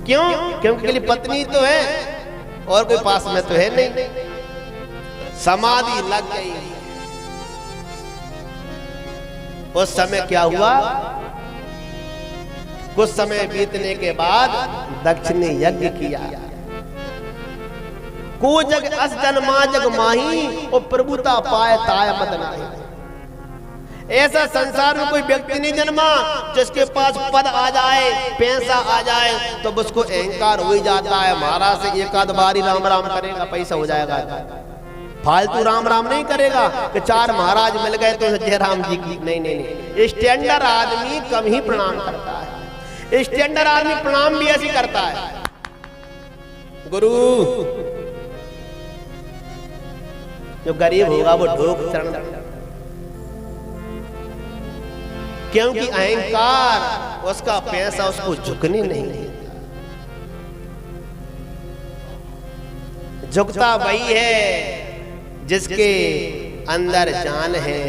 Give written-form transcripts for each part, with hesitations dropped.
क्यों? क्योंकि अकेली पत्नी तो है और कोई पास में तो है नहीं। समाधि लग गई। उस समय क्या हुआ? कुछ समय बीतने के बाद दक्ष ने यज्ञ किया। को जग अस जन्मा जग माही और प्रभुता पाए ताय मत नाही। ऐसा संसार में कोई व्यक्ति नहीं जन्मा जिसके पास पद आ जाए, पैसा आ जाए तो उसको अहंकार हो ही जाता है। महाराज से एक आध बारी राम राम करेगा पैसा हो जाएगा, फालतू राम राम नहीं करेगा कि चार महाराज मिल गए तो जय राम जी की। नहीं नहीं नहीं, स्टैंडर्ड आदमी कम ही प्रणाम करता है। स्टैंडर्ड आदमी प्रणाम भी ऐसी करता है, गुरु। जो गरीब होगा वो ढोक चरण, क्योंकि अहंकार उसका पैसा उसको झुकने नहीं देता। झुकता वही है जिसके अंदर जान है।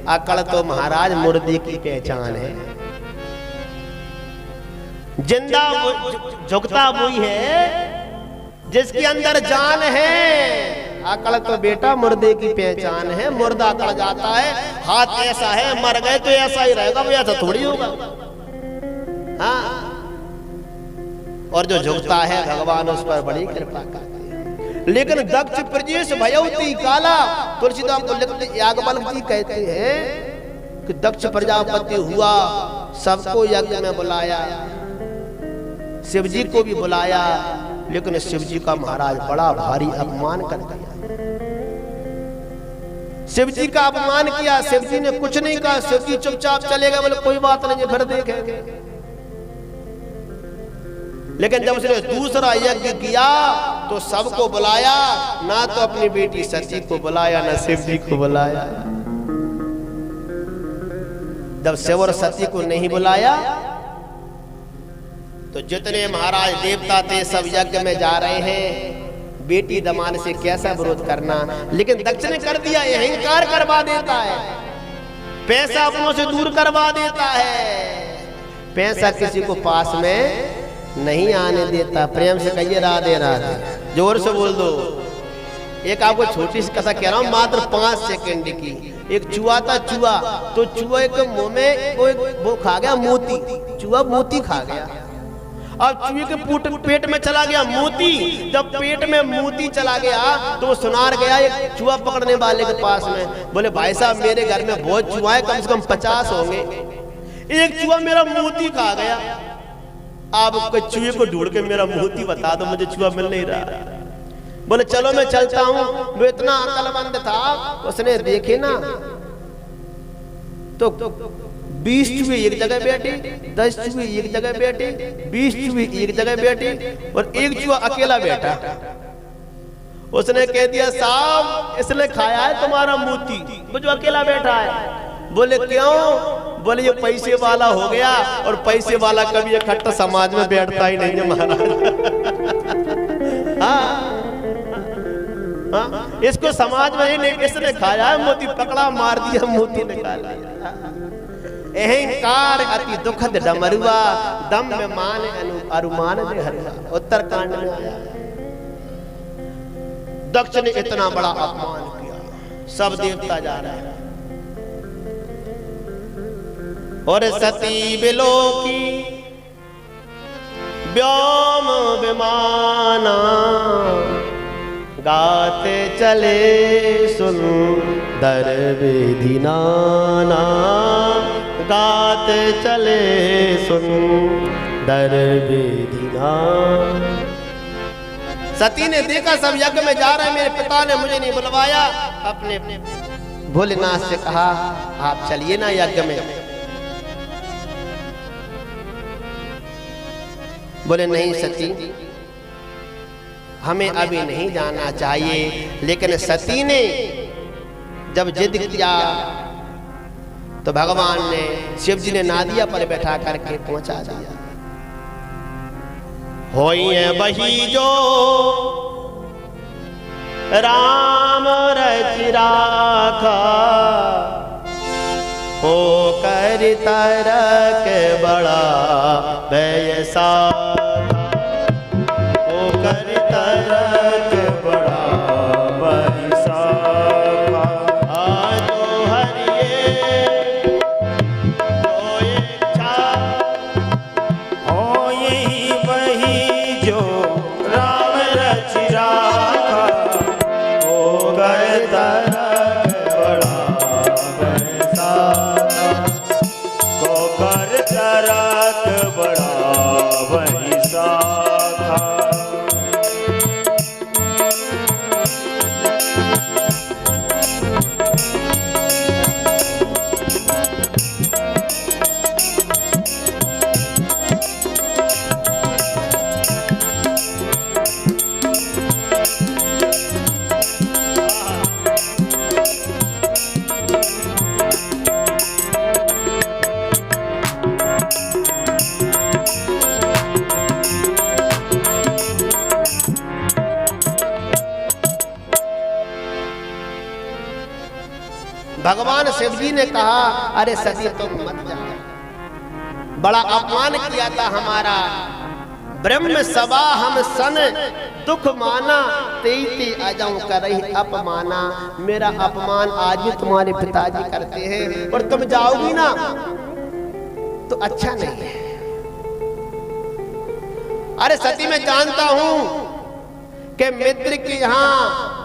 अकड़ तो महाराज मुर्दे की पहचान है। जिंदा झुकता वही है जिसके अंदर जान है। अकड़ तो बेटा मुर्दे की पहचान है। मुर्दा अकड़ जाता है, हाथ ऐसा है, मर गए तो ऐसा ही रहेगा, वो ऐसा थोड़ी होगा। हाँ, और जो झुकता है भगवान उस पर बड़ी कृपा करते हैं। लेकिन दक्ष प्रजेश भयउति काला, तुलसीदास को लिखते याज्ञवल्क्य जी कहते हैं कि दक्ष प्रजापति हुआ, सबको यज्ञ में बुलाया, शिव जी को भी बुलाया, लेकिन शिव जी का महाराज बड़ा भारी अपमान कर दिया। शिव जी का अपमान किया। शिव जी ने कुछ नहीं कहा, शिव जी चुपचाप चलेगा, बोले कोई बात नहीं, फिर देखेंगे। लेकिन जब उसने दूसरा यज्ञ किया तो सबको बुलाया, ना तो अपनी बेटी सती को बुलाया, ना शिव जी को बुलाया। जब शिव और सती को नहीं बुलाया तो जितने महाराज देवता थे सब यज्ञ में जा रहे हैं, बेटी दमाद से कैसा विरोध करना। लेकिन दक्ष ने कर दिया, अहंकार करवा देता है, पैसा अपनों से दूर करवा देता है, पैसा किसी को पास में नहीं आने देता। प्रेम से कहिए राधे राधे, जोर से बोल दो। एक आपको छोटी सी कथा कह रहा हूं, मात्र 5 सेकंड की। एक चूहा था, चूहा तो चूहे के मुंह में वो खा गया मोती, चूहा मोती खा गया। अब चूहे के पेट में चला गया मोती। जब पेट में मोती चला गया तो वो सुनार गया एक चूहा पकड़ने वाले के पास में, बोले भाई साहब मेरे घर में बहुत चूहा है, कम से कम 50 होंगे, एक चूहा मेरा मोती खा गया। आप चूहे को ढूंढ के मेरा मोती बता दो, मुझे चूहा मिल नहीं रहा। बोले चलो मैं चलता हूं। वो इतना अक्लमंद था, उसने देखे ना तो 20 चूहे एक जगह बैठे, 10 चूहे एक जगह बैठे, 20 चूहे एक जगह बैठे और एक चूहा अकेला बैठा। उसने कह दिया साहब इसने खाया है तुम्हारा मोती, वो जो अकेला बैठा है। बोले क्यों? बोले ये पैसे वाला हो गया, और पैसे वाला कभी इकट्ठा समाज में बैठता ही नहीं है महाराज। हाँ, इसको समाज में ही नहीं, इसने खाया है मोती, पकड़ा मार दिया, मोती निकाला। अहंकार अति दुखद डमरुआ, दम में मान अनुमान में हरुआ। उत्तरकांड में आया। दक्ष ने इतना बड़ा अपमान किया, सब देवता जा रहे हैं। और सती बिलोकी व्योम विमाना, गाते चले सुंदर विधि नाना, गाते चले सुंदर विधि नाना। सती ने देखा सब यज्ञ में जा रहे हैं, मेरे पिता ने मुझे नहीं बुलवाया। अपने भोलेनाथ से कहा आप चलिए ना यज्ञ में। बोले नहीं सती, हमें अभी नहीं जाना चाहिए। लेकिन सती ने जब जिद किया तो भगवान ने, शिव जी ने नादिया पर बैठा करके पहुंचा दिया। होई है वही जो राम रचि राखा, हो कर तरक बड़ा वैसा। राखा। भगवान शिव जी ने कहा, अरे सती तुम मत जाओ, बड़ा अपमान किया था हमारा। ब्रह्म सभा हम सन दुख माना, तेती अजऊ करही अपमाना। मेरा अपमान आज भी तुम्हारे पिताजी करते हैं, और तुम जाओगी ना तो अच्छा नहीं है। अरे सती मैं जानता हूं कि मित्र के यहाँ,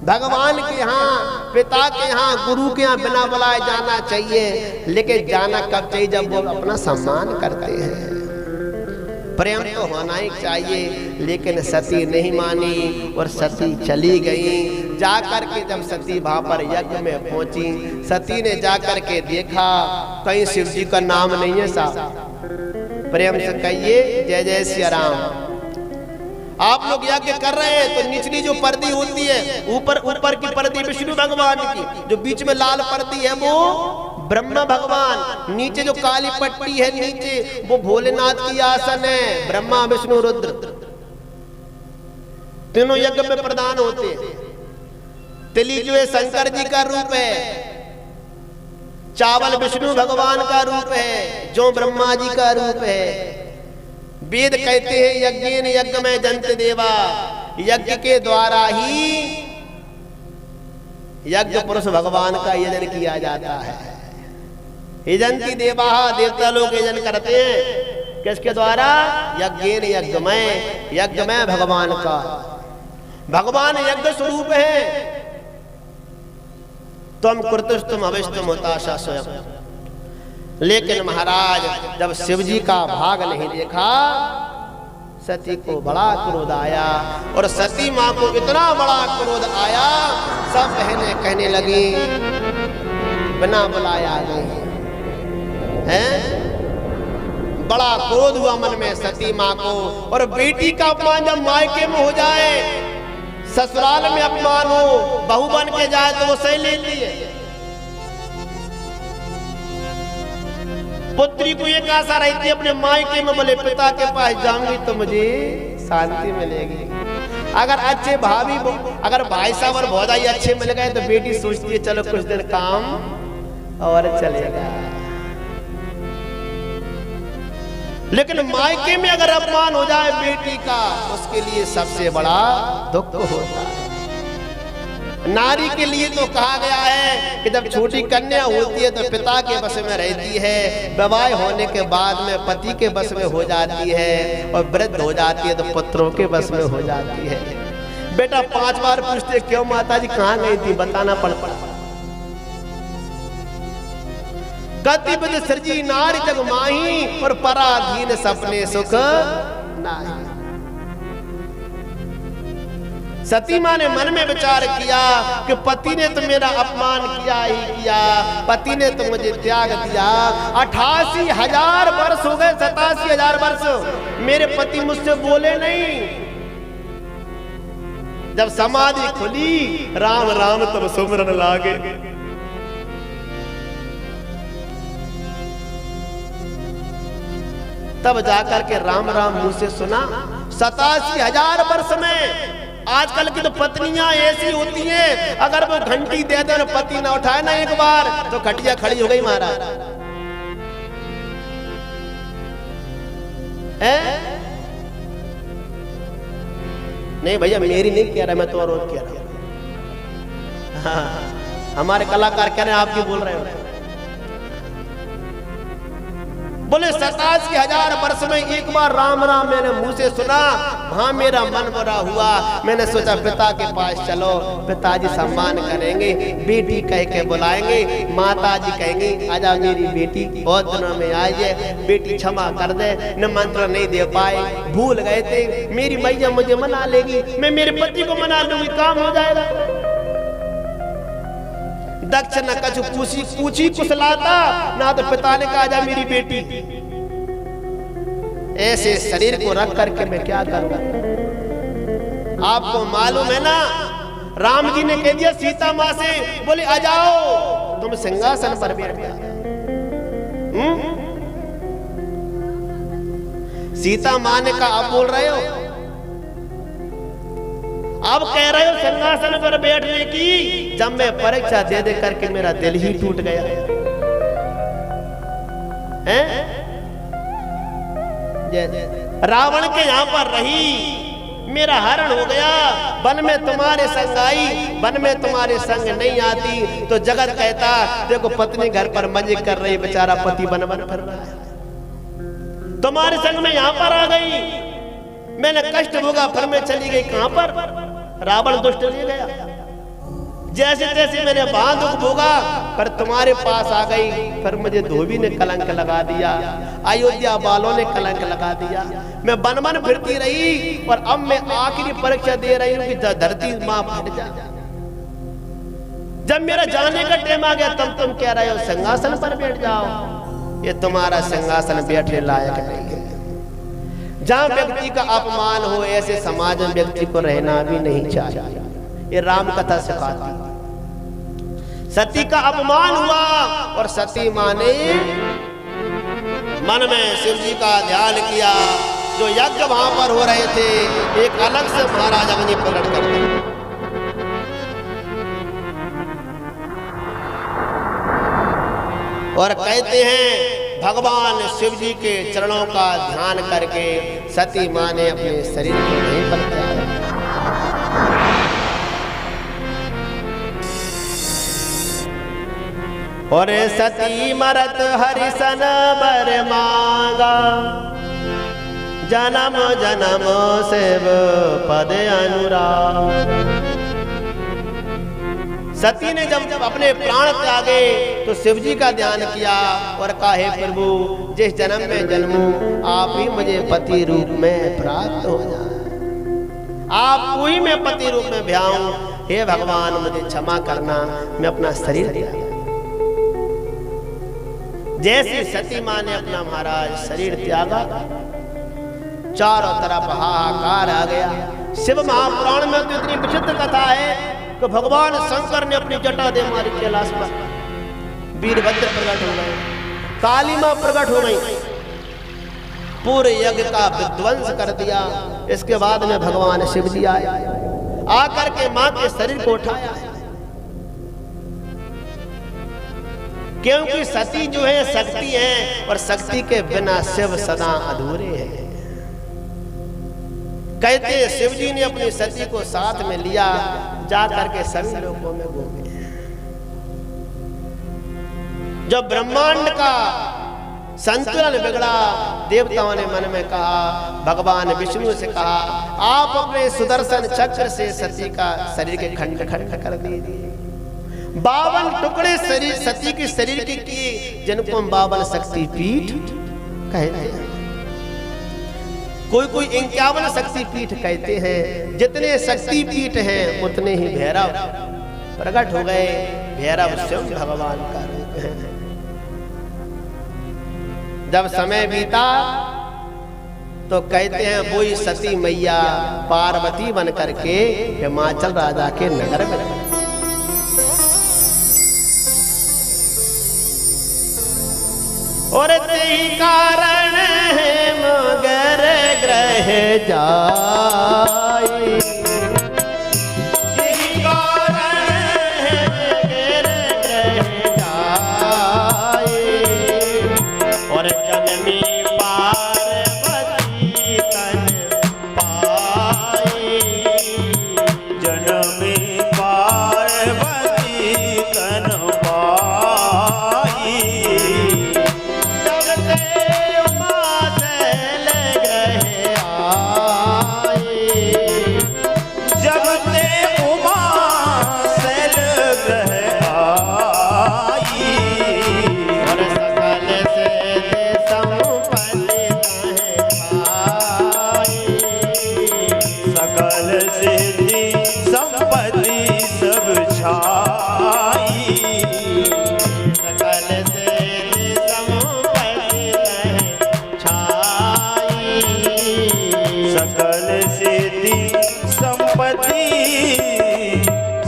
भगवान के यहाँ, पिता के यहाँ, गुरु के यहाँ बिना बुलाए जाना चाहिए, लेकिन जाना कब चाहिए? जब वो अपना सम्मान करते हैं। प्रेम तो होना ही चाहिए। लेकिन सती नहीं मानी और सती चली गई। जाकर के जब सती वहां पर यज्ञ में पहुंची, सती ने जाकर के देखा कहीं शिव जी का नाम नहीं है साहब। प्रेम से कहिए जय जय सिया राम। आप लोग यज्ञ कर रहे हैं तो निचली जो पर्दी होती है, ऊपर की पर्दी विष्णु भगवान की, जो बीच में लाल पर्दी है वो ब्रह्मा भगवान, नीचे जो काली पट्टी है नीचे वो भोलेनाथ की आसन है। ब्रह्मा विष्णु रुद्र तीनों यज्ञ में प्रदान होते हैं। तिली जो है शंकर जी का रूप है, चावल विष्णु भगवान का रूप है, जो ब्रह्मा जी का रूप है। वेद कहते हैं यज्ञेन यज्ञ में जंत देवा, यज्ञ के द्वारा ही यज्ञ पुरुष भगवान का यजन किया जाता है। यजंती देवा, देवता लोग यजन करते हैं किसके द्वारा? यज्ञेन यज्ञ में भगवान का। भगवान यज्ञ स्वरूप है। तुम कृतस्तुम अविष्टुम हुताशा स्वयं। लेकिन महाराज जब शिव जी का भाग नहीं देखा, सती को बड़ा क्रोध आया, और सती माँ को इतना बड़ा क्रोध आया, सब बहनें कहने लगी बिना बुलाया नहीं है। बड़ा क्रोध हुआ मन में सती माँ को। और बेटी का अपमान जब मायके में हो जाए, ससुराल में अपमान हो, बहू बन के जाए तो वो सही लेती है। पुत्री को एक आशा रहती है अपने मायके में, बोले पिता के पास जाऊंगी तो मुझे शांति मिलेगी। अगर अच्छे भाभी, अगर भाई साहब और भौजाई अच्छे मिल गए तो बेटी सोचती है चलो कुछ दिन काम और चलेगा। लेकिन मायके में अगर अपमान हो जाए बेटी का, उसके लिए सबसे बड़ा दुख होता है। नारी के लिए तो कहा गया है कि जब छोटी कन्या होती है तो पिता के बस में रहती है, विवाह होने के बाद में पति के बस में हो जाती है, और वृद्ध हो जाती है तो पुत्रों के बस में हो जाती है। बेटा 5 बार पूछते क्यों माता जी कहाँ गई थी, बताना पड़ता। गति विधि सृजी नारी जग माही, और पराधीन सपने सुख नाही। सती माँ ने मन में विचार किया कि पति ने तो मेरा अपमान किया ही किया, पति ने तो मुझे त्याग दिया। 88,000 वर्ष हो गए, 87,000 वर्ष मेरे पति मुझसे बोले नहीं। जब समाधि खुली, राम राम तब सुमरन लागे। तब जाकर के राम राम मुंह से सुना। 87,000 वर्ष में आजकल की तो पत्नियां ऐसी होती हैं, अगर वो घंटी दे दे और पति ना उठाए ना एक बार तो खटिया खड़ी हो गई महाराज। नहीं भैया मेरी नहीं कह रहा, मैं तो और कह रहा। हाँ, हमारे कलाकार कह रहे हैं, आप क्यों बोल रहे हो? बोले 87,000 वर्ष में एक बार राम राम मैंने मुंह से सुना वहां मेरा मन बुरा हुआ। मैंने सोचा पिता के पास चलो, पिताजी सम्मान करेंगे, बेटी कह के बुलाएंगे, माता जी कहेंगे आजा मेरी बेटी बहुत दिनों में आई है, बेटी क्षमा कर दे, निमंत्रण नहीं दे पाए, भूल गए थे, मेरी मैया मुझे मना लेगी, मैं मेरे पति को मना लूंगी, काम हो जाएगा। दक्ष न कछु पूछी कुशलाता, ना तो पिता ने कहा जा मेरी बेटी। ऐसे शरीर को रख करके मैं क्या करूंगा? आपको मालूम है ना, राम जी ने कह दिया सीता माँ से, बोले आ जाओ तुम सिंहासन पर बैठ जाओ। सीता माँ ने कहा आप बोल रहे हो, अब कह रहे हो सिंहासन पर बैठने की, जब मैं परीक्षा दे दे करके मेरा दिल ही टूट गया है? रावण के यहां पर रही, मेरा हरण हो गया, वन में तुम्हारे संग आई, वन में तुम्हारे संग नहीं आती तो जगत कहता देखो पत्नी घर पर मजे कर रही, बेचारा पति वन वन फिर रहा है, तुम्हारे संग में यहां पर आ गई, मैंने कष्ट भोगा, फिर मैं चली गई कहां पर? रावण दुष्ट ले गया, जैसे तैसे मैंने वहां दुख भोगा, पर तुम्हारे पास आ गई, फिर मुझे धोबी ने कलंक लगा दिया, अयोध्या वालों ने कलंक लगा दिया, मैं वन वन फिरती रही, और अब मैं आखिरी परीक्षा दे रही हूँ कि धरती मां फट जा। जब मेरा जाने का टाइम आ गया तब तुम कह रहे हो सिंहासन पर बैठ जाओ, ये तुम्हारा सिंहासन बैठने लायक नहीं है। जहां व्यक्ति का अपमान हो ऐसे समाज में व्यक्ति को रहना भी नहीं चाहिए, ये राम कथा सिखाती। सती का अपमान हुआ और सती मां ने मन में शिव जी का ध्यान किया, जो यज्ञ वहां पर हो रहे थे एक अलग से महाराज अग्नि प्रकट कर दिए, और कहते हैं भगवान शिव जी के चरणों का ध्यान करके सती मां ने अपने शरीर को नहीं बदलाया। और सती मरत हरिसन बर मांगा, जन्म जन्म शिव पद अनुराग। सती ने जब अपने प्राण त्यागे तो शिव जी का ध्यान किया और कहा हे प्रभु जिस जन्म में जन्मूं आप ही मुझे पति रूप में प्राप्त हो जाए, आपको ही मैं पति रूप में भ्याऊं, हे भगवान मुझे क्षमा करना, मैं अपना शरीर त्यागा। जैसे सती मां ने अपना महाराज शरीर त्यागा, चारों तरफ हाहाकार आ गया। शिव महापुराण में तो इतनी विचित्र कथा है कि भगवान शंकर ने अपनी जटा दे मारी कैलाश पर, वीरभद्र प्रकट हो गए, काली मां प्रकट हो गई, पूरे यज्ञ का विध्वंस कर दिया। इसके बाद में भगवान शिव जी आए, आकर के मां के शरीर को उठाया, क्योंकि सती जो है शक्ति है और शक्ति के बिना शिव सदा अधूरे हैं। कहते हैं शिव जी ने अपनी सती को साथ में लिया, जा करके सभी लोगों में घूमे। जब ब्रह्मांड का संतुलन बिगड़ा, देवताओं ने मन में कहा, भगवान विष्णु से कहा आप अपने सुदर्शन चक्र से सती का शरीर के खंड खंड कर दीजिए। 52 टुकड़े शरीर सती के शरीर के किए, जिनको हम 52 शक्ति पीठ कहते हैं। कोई कोई 51 शक्ति पीठ कहते हैं। जितने शक्ति पीठ हैं उतने ही भैरव प्रकट हो गए। भैरव स्वयं भगवान का रूप है। जब समय बीता तो कहते हैं वही सती मैया पार्वती बन करके हिमाचल राजा के नगर में रही। और तेही कारण है मगर ग्रह जाई, तेही कारण है मगर ग्रह जाई। और जनमी पार्वती तन पाई, जनमी पार्वती तन पाई। जब से मातल ग्रह आए, सकल सिद्धि संपत्ति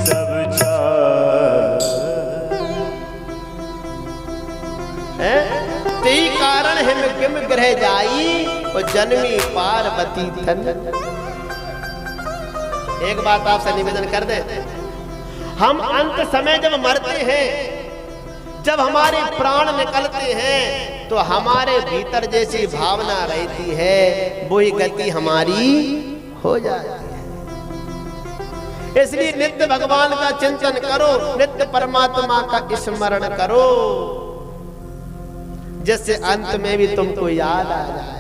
सब तेई कारण हिम किम ग्रह जाई और जन्मी पार्वती धन। एक बात आपसे निवेदन कर दे, हम अंत समय जब मरते हैं, जब हमारे प्राण निकलते हैं, तो हमारे भीतर जैसी भावना रहती है वही गति हमारी हो जाती है। इसलिए नित्य भगवान का चिंतन करो, नित्य परमात्मा का स्मरण करो, जिससे अंत में भी तुमको याद आ जाए।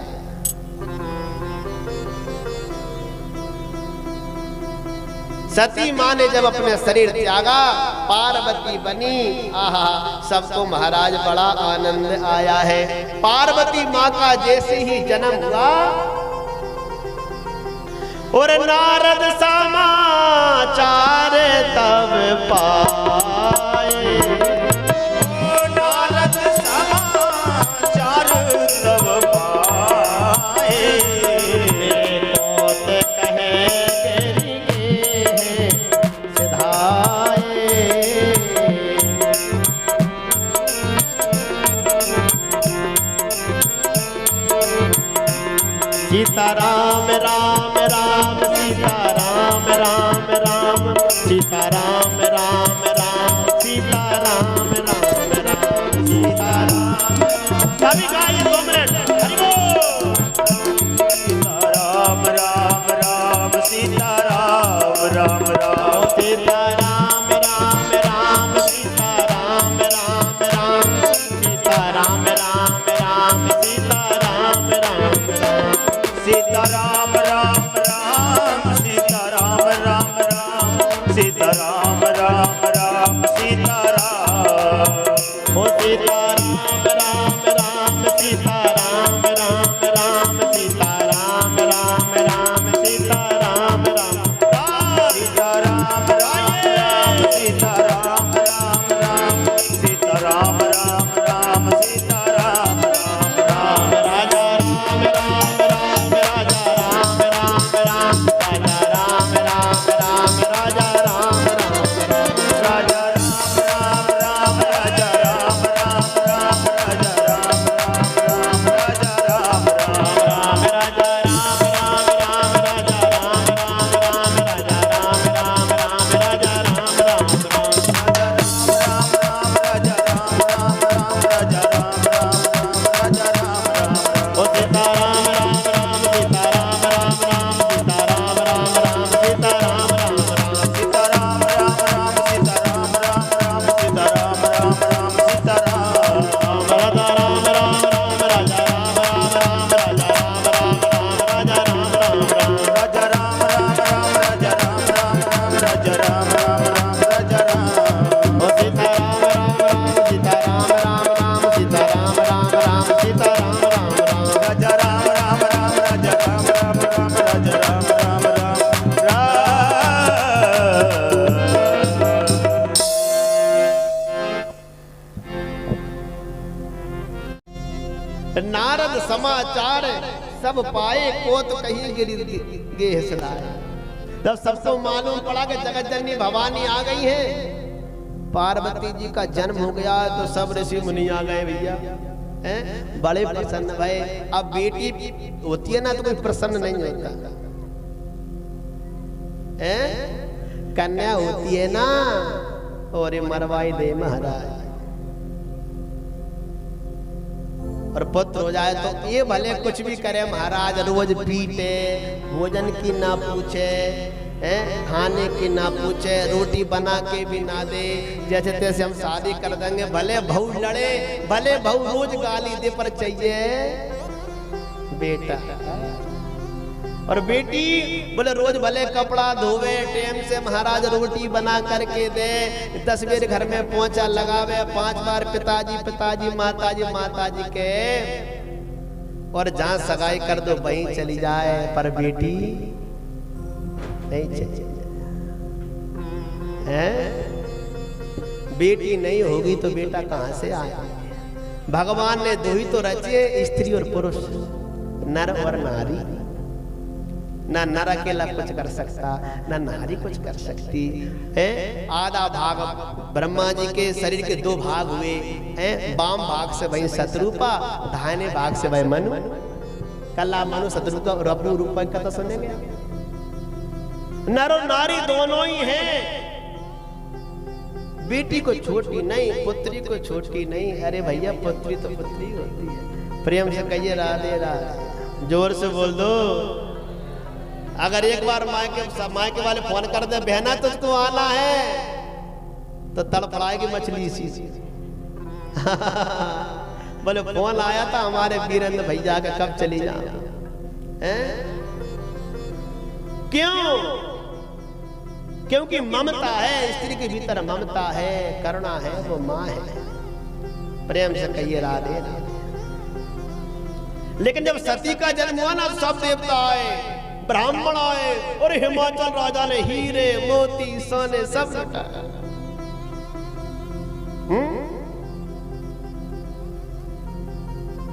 सती माँ ने जब अपने शरीर त्यागा, पार्वती बनी, आहा सबको महाराज बड़ा आनंद आया है। पार्वती माँ का जैसे ही जन्म हुआ और नारद समाचार तब पाए, नारद समाचार तब पाए, सीता राम राम राम सीता राम राम राम सीता राम राम राम सीता राम राम राम सीता राम। सभी गाइए 2 मिनट, हरि बोल। सीता राम राम राम सीता राम राम राम सीता राम राम राम सीता राम राम राम सीता राम राम राम सीता राम राम राम सीता राम राम राम सीता राम राम राम सीता राम राम राम सीता राम। ओ सीता राम राम राम सीता राम राम राम सीता राम राम राम सीता राम राम सीता राम राम राम सीता राम राम राम सीता राम राम राम सीता राम राम राम। राजा राम राम राम राजा राम राम राम राजा राम राम राम राजा राम राम राम राजा राम राम राजा राम राम राम राजा राम राम राजा राम राम राम राजा राम राम राम राजा राम राम राम राजा राम राम राम राजा राम राम राम राजा राम राम राम राजा राम राम राजा राम राम। ओ सीता राम राम राम सीता राम राम राम सीता राम राम राम सीता राम राम राम सीता राम राम राम सीता राम राम राम सीता राम राम राम सीता राम। राजा राम राम राम राजा राम राम राम राजा राम राम राम राजा राम राम राम राजा राम राम राम राजा राम राम राम राजा राम राम राम राजा राम। ओ सीता राम राम राम सीता राम राम राम सीता राम राम राम सीता राम राम राम राजा राम राम राम राजा राम राम राम राजा राम राम राम राम। नारद समाचार सब पाए, कोत कहीं गिर गे हसलाए। जब सबको मालूम पड़ा कि जगत जननी भवानी आ गई है, पार्वती जी का जन्म हो गया, तो सब ऋषि मुनि आ गए भैया, हैं बड़े प्रसन्न भये। अब बेटी होती है ना तो कोई प्रसन्न नहीं होता, हैं कन्या होती है ना और ये मरवाई दे महाराज, और पुत्र हो जाए तो ये भले कुछ भी करे महाराज, रोज पीटे, भोजन की ना पूछे, खाने की ना पूछे, रोटी बना के भी ना दे, जैसे तैसे हम शादी कर देंगे, भले बहू लड़े, भले बहू रोज गाली दे, पर चाहिए बेटा। और बेटी बोले रोज भले कपड़ा धोवे, टाइम से महाराज रोटी बना करके दे, 10 बेर घर में पोंछा लगावे, 5 बार पिताजी पिताजी माताजी माताजी के, और जहां सगाई कर दो वहीं चली जाए, पर बेटी नहीं चली जाए। बेटी नहीं होगी तो बेटा कहां से आएगा? भगवान ने दो ही तो रचे, स्त्री और पुरुष, नर और नारी। ना नर अकेला कुछ कर सकता, ना नारी कुछ कर सकती है। आधा भाग ब्रह्मा जी के शरीर के 2 भाग हुए हैं, बाम भाग से वही शत्रुपा, दाहिने भाग से वही मनु। कल आप मनु शत्रुपा और अपू रूपा की कथा सुनेंगे। नर और नारी दोनों ही हैं। बेटी को छोटी नहीं, पुत्री को छोटी नहीं। अरे भैया पुत्री तो पुत्री होती है। प्रेम से कहिए राधे राधे, जोर से बोल दो। अगर एक बार मायके वाले फोन कर दे बहना तुझको आना है, तो तड़फड़ाएगी मछली सी। बोले फोन आया था हमारे वीरेंद्र भैया का, कब चली जाओ? क्यों? क्योंकि ममता है, स्त्री के भीतर ममता है, करुणा है, वो माँ है। प्रेम से कहिए राधे राधे। लेकिन जब सती का जन्म हुआ ना, सब देवता आए, ब्राह्मण आए, और हिमाचल राजा ने हीरे मोती सोने सब लुटाया।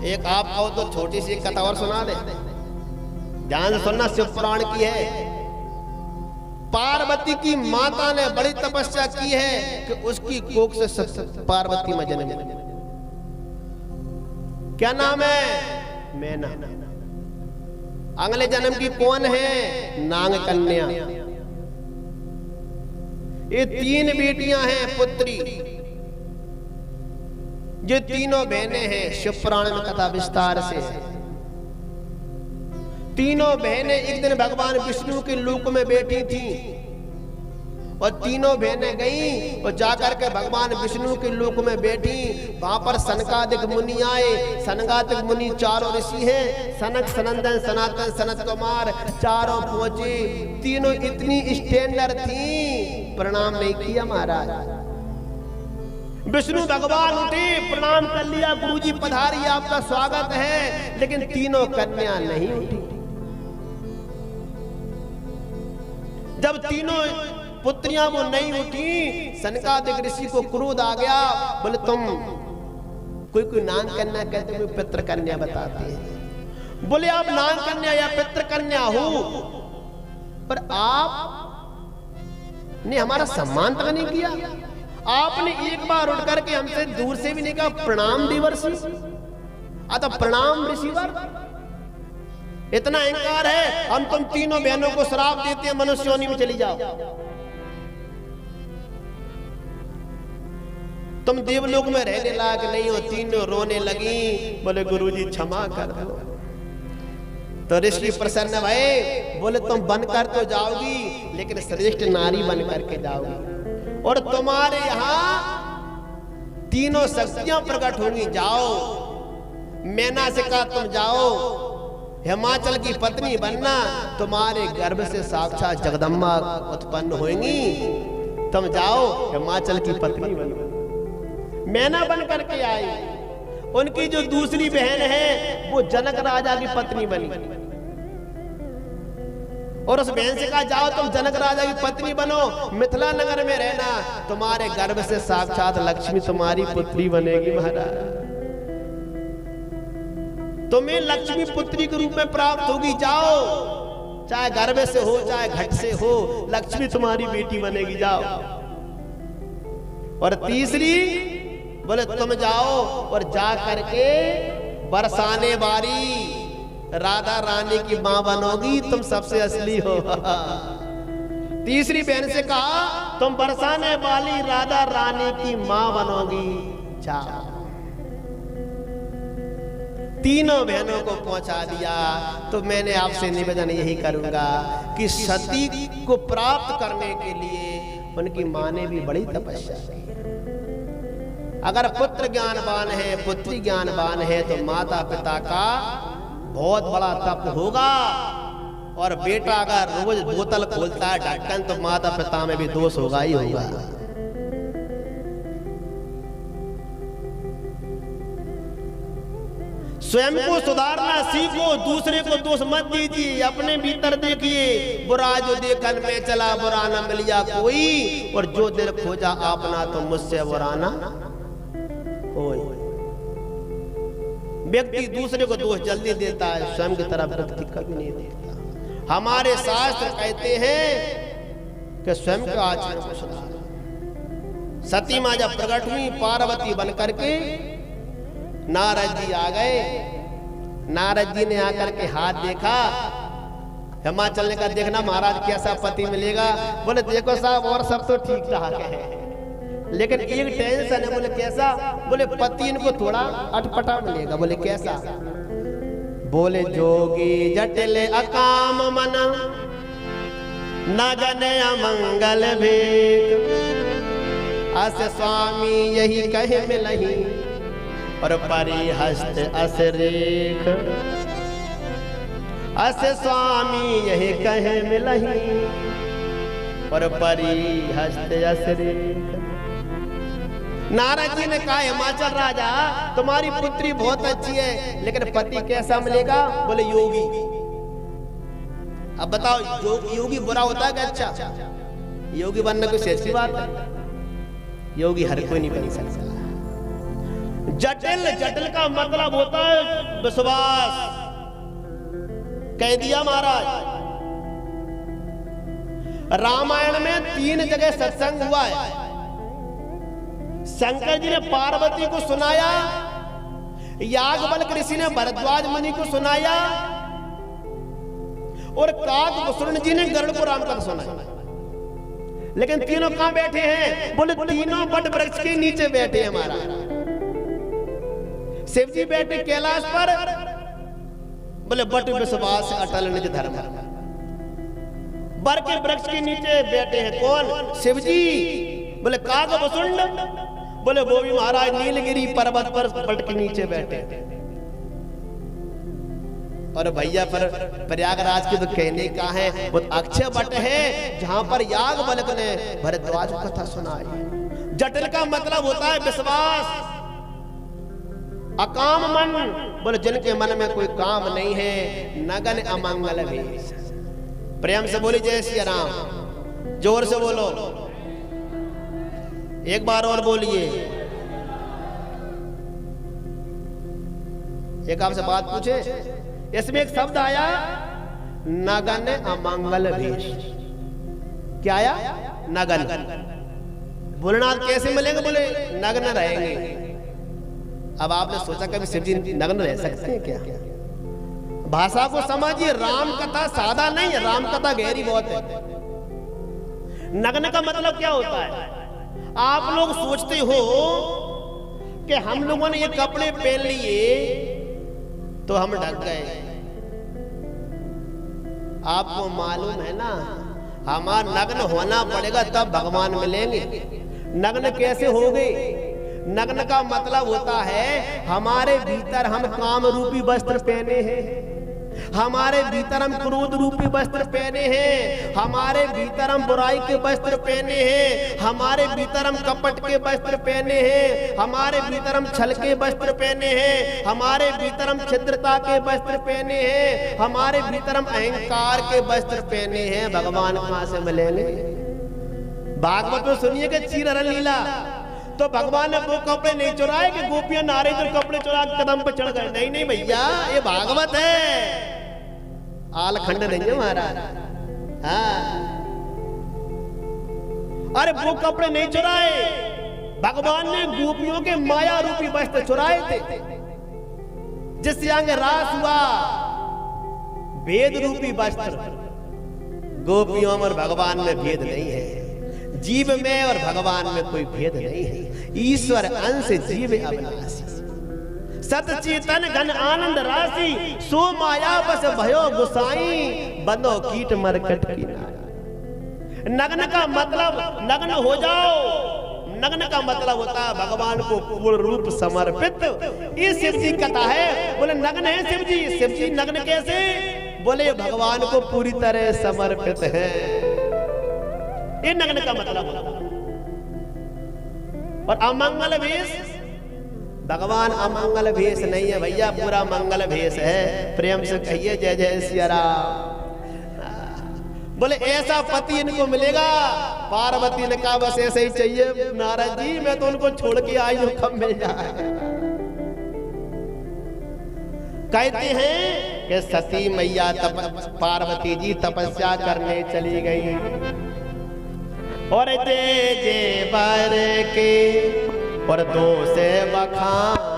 एक आप आओ तो छोटी सी कथा और सुना दे, ध्यान से सुनना, शिव पुराण की है। पार्वती की माता ने बड़ी तपस्या की है कि उसकी कोख से पार्वती में जन्म। क्या नाम है? मैना। अगले जन्म की कौन है? नाग कन्या। ये 3 बेटियां हैं, पुत्री। ये तीनों बहनें हैं। शिव पुराण में कथा विस्तार से। तीनों बहनें एक दिन भगवान विष्णु के लोक में बैठी थी, और तीनों बहनें गईं और जाकर के भगवान विष्णु के लोक में बैठी। वहां पर सनकादिक मुनि आए। सनकादिक मुनि 4 ऋषि हैं, सनक, सनंदन, सनातन, सनत कुमार, चारों पहुंचे। तीनों इतनी स्टैंडर्ड थी, प्रणाम नहीं किया महाराज। विष्णु भगवान उठे, प्रणाम कर लिया, गुरुजी पधारिए, आपका स्वागत है। लेकिन तीनों कन्या नहीं उठी। जब तीनों पुत्रियां वो नहीं उठी, सनकादिक ऋषि को क्रोध आ गया। बोले तुम कोई नाग कन्या कहते हुए पितृ कन्या बताते हैं। बोले आप नाग कन्या या पितृ कन्या हो, पर आप ने हमारा सम्मान तक नहीं किया। आपने एक बार उठ करके हमसे दूर से भी नहीं कहा प्रणाम देवर्षि, अतः प्रणाम ऋषिवर। इतना अहंकार है, हम तुम तीनों बहनों को श्राप देते हैं, मनुष्य योनि में चली जाओ। तुम देवलोक में रहने लायक नहीं हो। तीनों रोने लगी। बोले गुरुजी क्षमा कर दो। तो ऋषि प्रसन्न भये। बोले तुम बनकर तो जाओगी, लेकिन श्रेष्ठ नारी बन करके जाओगी, और तुम्हारे यहाँ तीनों शक्तियां प्रकट होंगी। जाओ। मैना से कहा तुम जाओ, हिमाचल की पत्नी बनना, तुम्हारे गर्भ से साक्षात जगदम्बा उत्पन्न होंगी। तुम जाओ, हिमाचल की पत्नी बनो। मैना बन करके आई। उनकी जो दूसरी बहन है, वो जनक राजा की पत्नी बनी, और उस बहन से कहा जाओ तुम जनक राजा की पत्नी बनो, मिथिला नगर में रहना, तुम्हारे गर्भ से साक्षात लक्ष्मी तुम्हारी पुत्री बनेगी। महाराज, तुम्हें लक्ष्मी पुत्री के रूप में प्राप्त होगी। जाओ, चाहे गर्भ से हो चाहे घट से हो, लक्ष्मी तुम्हारी बेटी बनेगी। जाओ। और तीसरी बोले तुम जाओ और जा करके बरसाने वाली राधा रानी की मां बनोगी, तुम सबसे असली हो। तीसरी बहन से कहा तुम बरसाने वाली राधा रानी की मां बनोगी। जाओ। तीनों बहनों को पहुंचा दिया। तो मैंने आपसे निवेदन यही करूंगा कि सती को प्राप्त करने के लिए उनकी मां ने भी बड़ी तपस्या की। अगर पुत्र ज्ञानवान है, पुत्री ज्ञानवान है, तो माता पिता का बहुत बड़ा तप होगा। और बेटा अगर रोज बोतल खोलता है ढक्कन, तो माता पिता में भी दोष होगा ही होगा। स्वयं को सुधारना सीखो, दूसरे को दोष मत दीजिए, अपने भीतर देखिए। बुरा जो देखन में चला, बुरा न मिलिया कोई, और जो दिल खोजा अपना, तो मुझसे बुरा ना होय। व्यक्ति दूसरे को दोष जल्दी देता है, स्वयं की तरफ व्यक्ति कभी नहीं देता। हमारे शास्त्र कहते हैं कि स्वयं के आचरण को सुधार। सती मां जब प्रकट हुई पार्वती बन करके, नारद जी आ गए। नारद जी ने आकर के हाथ देखा, हिमाचल ने कहा देखना महाराज कैसा पति मिलेगा। बोले देखो साहब और सब तो ठीक ठाक है, लेकिन एक टेंशन है। बोले कैसा? बोले पति इनको थोड़ा अटपटा मिलेगा। बोले कैसा? बोले जोगी जटिल अकाम मन, नगन अमंगल भेद, अस स्वामी यही कहे मिलही, और परिहस्त अस रेख। अस स्वामी यही कहे मिलही, और परिहस्त अस रेख। नारद जी ने कहा हिमाचल राजा तुम्हारी पुत्री बहुत अच्छी है, लेकिन पति कैसा मिलेगा? बोले योगी। अब बताओ योगी बुरा होता है कि अच्छा? योगी बनना कोई ऐसी बात है? योगी हर कोई नहीं बन सकता। जटिल का मतलब होता है विश्वास। कह दिया महाराज, रामायण में 3 जगह सत्संग हुआ है। शंकर जी ने पार्वती को सुनाया, याज्ञवल्क्य ऋषि ने भरद्वाज मुनि को सुनाया, और काकभूषण जी ने गरुड़ को रामकथा सुनाया। लेकिन तीनों कहां बैठे हैं? बोले तीनों बट वृक्ष के नीचे बैठे हैं। हमारा शिव जी बैठे कैलाश पर, बोले बट विश्वास अटल निज धर्म। बर के वृक्ष के नीचे बैठे हैं कौन? शिव जी। बोले काकभूषण, बोले वो भी महाराज नीलगिरी पर्वत पर बट के नीचे बैठे। और भैया पर प्रयागराज के तो कहने का है, वो अक्षय वट है जहां पर याज्ञवल्क्य ने भरद्वाज को कथा सुनाई। जटिल का मतलब होता है विश्वास। अकाम मन, बोले जिनके मन में कोई काम नहीं है। नगन अमंगल भेष। प्रेम से बोली जय श्री राम, जोर से बोलो, एक बार और बोलिए। एक आपसे बात पूछे, इसमें एक शब्द आया नगन अमंगल भेष। क्या आया? नगन। भोलेनाथ कैसे मिलेंगे? बोले नग्न रहेंगे। अब आपने सोचा कभी शिव जी नग्न रह सकते हैं क्या? भाषा को समझिए, राम कथा सादा नहीं है, राम कथा गहरी बहुत है। नग्न का मतलब क्या होता है? आप लोग सोचते हो कि हम लोगों ने ये कपड़े पहन लिए तो हम ढक गए। आपको मालूम है ना, हमारा नग्न होना पड़ेगा तब भगवान मिलेंगे। नग्न कैसे हो गए? नग्न का मतलब होता है हमारे भीतर हम काम रूपी वस्त्र पहने हैं, हमारे भीतर हम क्रोध रूपी वस्त्र पहने हैं, हमारे भीतर हम बुराई के वस्त्र पहने हैं, हमारे भीतर हम कपट के वस्त्र पहने हैं, हमारे भीतर हम छल के वस्त्र पहने हैं, हमारे भीतर हम छिद्रता के वस्त्र पहने हैं, हमारे भीतर हम अहंकार के वस्त्र पहने हैं। भगवान कहां से मिलेंगे? भागवत में सुनिए कि चीर लीला, तो भगवान ने वो कपड़े नहीं चुराए कि गोपियां नारे जो कपड़े चुरा के कदम पे चढ़ गए। नहीं नहीं भैया, ये भागवत है, आलखंड नहीं है महाराज। हाँ, अरे वो कपड़े नहीं चुराए, भगवान ने गोपियों के माया रूपी वस्त्र चुराए थे, जिससे आगे रास हुआ भेद रूपी वस्त्र। गोपियों में और भगवान में भेद नहीं है, जीव में और भगवान में कोई भेद नहीं है। ईश्वर अंश जीव अविनाशी, सत चेतन घन आनंद राशि, सो माया बस भयो गुसाई, बंदो कीट मरकट की नाई। नग्न का मतलब नग्न हो जाओ। नग्न का मतलब होता है भगवान को पूर्ण रूप समर्पित। ये शिव जी कथा है। बोले नग्न है शिव जी। शिव जी नग्न कैसे? बोले भगवान को पूरी तरह समर्पित है। ये नग्न का मतलब होता है। और अमंगल भेष, भगवान अमंगल भेष नहीं है भैया, पूरा मंगल भेष है। प्रेम से कहिए जय जय सिया राम। बोले ऐसा पति इनको मिलेगा। पार्वती ने कहा बस ऐसे ही चाहिए नारद जी, मैं तो उनको छोड़ के आई हूं, कब मिल जाए। कहते हैं कि कि सती मैया पार्वती जी तपस्या करने चली गई और जे जे बर के और दो से बखान